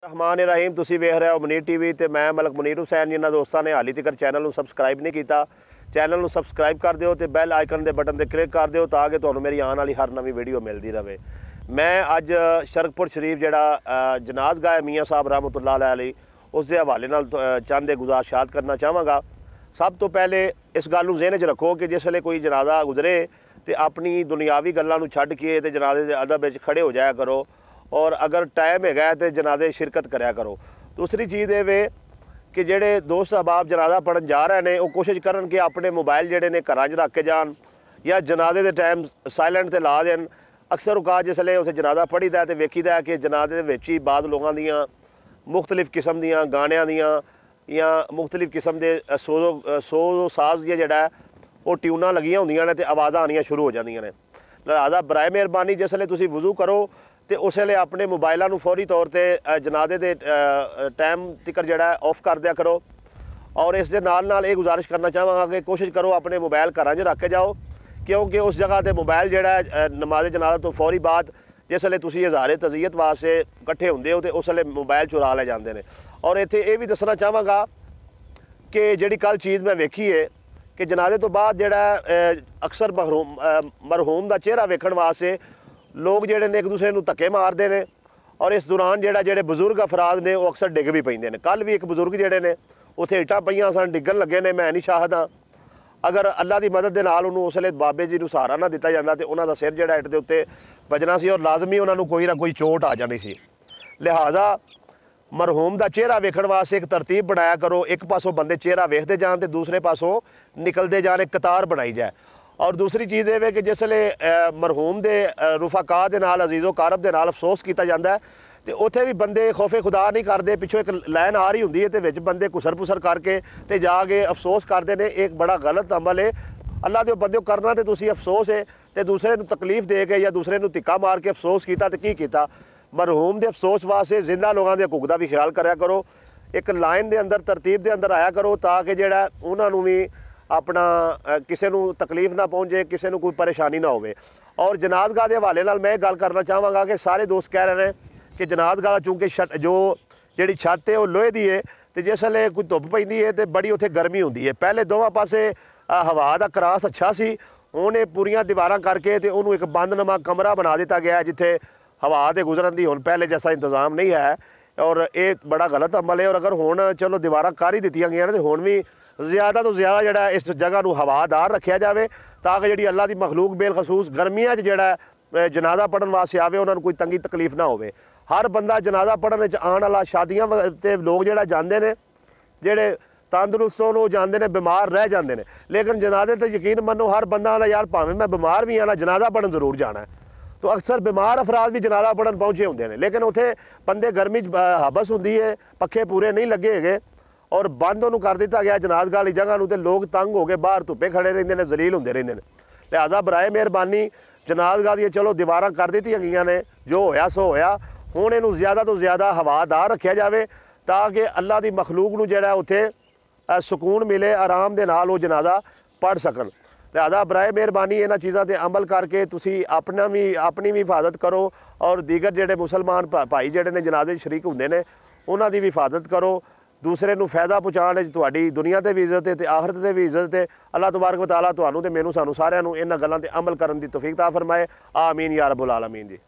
रहमान रहीम तुसी वेख रहे हो मुनीर टीवी ते मैं मलक मुनीर हुसैन। जिन्होंने दोस्तों ने हाली तक चैनल सबसक्राइब नहीं किया, चैनल सबसक्राइब कर दिओ ते बैल आइकन के बटन पर क्लिक कर दिओ ताकि तुहानूं मेरी आने वाली हर नवी वीडियो मिलती रहे। मैं अज शरकपुर शरीफ जिहड़ा जनाज गाह मियाँ साहब रहमतुल्लाह अलैह उस दे हवाले नाल चंद गुजारिशात करना चाहांगा। सब तो पहले इस गल नूं ज़हन च रखो कि जिस वेले कोई जनाजा गुजरे तो अपनी दुनियावी गल्लां नूं छड्ड के ते जनाजे दे अदब विच खड़े हो जाया करो और अगर टाइम है तो जनाजे शिरकत कराया करो। दूसरी चीज़ ये वे कि जेडे दोस्त अहबाब जनाजा पढ़न जा रहे हैं वो कोशिश करन कि अपने मोबाइल जेडे ने घर च रख के जान या जनाजे के टाइम साइलेंट ते ला देन। अक्सर औकात जिसले उसे जनाजा पढ़ीदा तो वेखीदा कि जनाजे दे विच ही बाद लोगों दियां मुख्तलिफ किस्म दियां गाणियां दियां या मुख्तलिफ किस्म के सो साज दियां जेड़ा वो ट्यूनां लगियां होंदियां ने ते आवाज़ां आनियां शुरू हो जांदियां ने। लिहाजा बराए मेहरबानी जिसले तुसीं वज़ू करो तो उस वेले अपने मोबाइलों को फौरी तौर पर जनाजे के टाइम तक जड़ा ऑफ कर दिया करो। और इस दे नाल ये गुजारिश करना चाहांगा कि कोशिश करो अपने मोबाइल घर च रख के जाओ, क्योंकि उस जगह पर मोबाइल जड़ा नमाज जनाजा तो फौरी बाद जिस वेले तुसीं हज़ारे तज़ीयत वास्ते इकट्ठे होंदे हो तो उस वेले मोबाइल चुरा ले जाते हैं। और इत्थे ये भी दसना चाहांगा कि जिहड़ी कल चीज़ मैं वेखी है कि जनाजे तो बाद जड़ा अक्सर मरहूम का चेहरा वेखण वास्ते लोग जेडे ने एक दूसरे नूं धक्के मारते हैं और इस दौरान जेडे बजुर्ग अफराद ने वो अक्सर डिग भी पैंदे ने। कल भी एक बजुर्ग जेडे ने उत्थे इट्टां पईयां सन, डिगन लगे ने। मैं नहीं शाहद हाँ, अगर अल्लाह की मदद के नाल उन्होंने उस वेले बाबे जी नूं सहारा ना दिता जांदा ते उन्हां दा सिर जेड़ा इट दे उत्ते वजना सी और लाजमी उन्होंने कोई ना कोई चोट आ जानी सी। लिहाजा मरहूम का चेहरा वेखण वास्ते एक तरतीब बनाया करो, एक पासों बंदे चेहरा वेखते जान ते दूसरे पासों निकलते जान, एक कतार बनाई जाए। और दूसरी चीज़ ये कि जिसले मरहूम के रुफाका दे नाल अजीज़ो कारब दे नाल अफसोस किया जाता है तो उत्थे भी बंदे खौफे खुदा नहीं करते, पिछों एक लाइन आ रही होंदी है तो विच बंदे घुसर पुसर करके ते जाके अफसोस करते हैं। एक बड़ा गलत अमल है। अल्लाह दे बंदे करना तो तुसी अफसोस है तो दूसरे नूं तकलीफ दे के या दूसरे नूं धिक्का मार के अफसोस किया तो की किया। मरहूम के अफसोस वास्ते जिंदा लोगों के हकूक का भी ख्याल कराया करो, एक लाइन के अंदर तरतीब के अंदर आया करो ताकि जिहड़ा उन्होंने भी अपना किसी को तकलीफ ना पहुँचे, किसी को कोई परेशानी ना हो। और जनाजगाह के हवाले नाल मैं गल करना चाहांगा कि सारे दोस्त कह रहे हैं कि जनाजगाह चूँकि जो जी छत है वो लोहे की है तो जिस वेले कोई धुप पैंदी है तो बड़ी उत्थे गर्मी होंदी है। पहले दोवां पासे हवा का क्रॉस अच्छा सी, उन्हें पूरियां दीवारां करके तो उन्होंने एक बंदनुमा कमरा बना दिता गया जिथे हवा के गुजरन की हुण पहले जैसा इंतजाम नहीं है। और ये बड़ा गलत अमल है। और अगर हुण चलो दीवारां कर ही दित्तियां गईयां ने तो हुण भी ज़्यादा तो ज़्यादा जड़ा इस जगह को हवादार रखा जाए ताकि जी अल्लाह की मखलूक बेलखसूस गर्मियां जड़ा जनाजा पढ़न वास्ते आवे उन्होंने कोई तंगी तकलीफ ना हो। हर बंदा जनाजा पढ़न आने वाला शादियां ते लोग जड़ा जाते हैं जेडे तंदुरुस्त होन वो जाते हैं, बीमार रह जाते हैं। लेकिन जनाजे तो यकीन मनो हर बंदा आंदा यार भावें मैं बीमार भी हाँ ना जनाजा पढ़न जरूर जाना है। तो अक्सर बीमार अफराद भी जनाजा पढ़न पहुँचे होंगे हैं, लेकिन उत्थे बंदे गर्मी हबस होंदी है, पखे पूरे नहीं लगे है और बंद उन्होंने कर दिता गया जनाजगाह वाली जगह तो लोग तंग हो गए बाहर धुप्पे खड़े रहते हैं, जलील होंगे रहते हैं। लिहाजा बराए मेहरबानी जनाजगाह दी चलो दीवारां कर दित्तियां गईयां ने, जो होया सो होया। हुण इहनूं ज़्यादा तो ज़्यादा हवादार रखा जाए ताकि अल्लाह की मखलूक नूं जिहड़ा उत्थे सुकून मिले, आराम दे नाल वो जनाजा पढ़ सकन। लिहाजा बराए मेहरबानी इन्हां चीज़ां ते अमल करके तुसी अपनी भी हिफाजत करो और दीगर जिहड़े मुसलमान भाई जिहड़े ने जनाजे शरीक हुंदे ने उन्हां दी भी हिफाजत करो। दूसरे नूं फायदा पहुँचाने तुहाडी दुनिया ते भी इज्जत है ते आखिरत ते भी इज्जत है। अल्लाह तबारक व तआला तुहानूं ते मैनूं सानूं सारिआं नूं इन्हां गल्लां ते अमल करन दी तौफीक ता फरमाए। आमीन या रब्बुल आलमीन जी।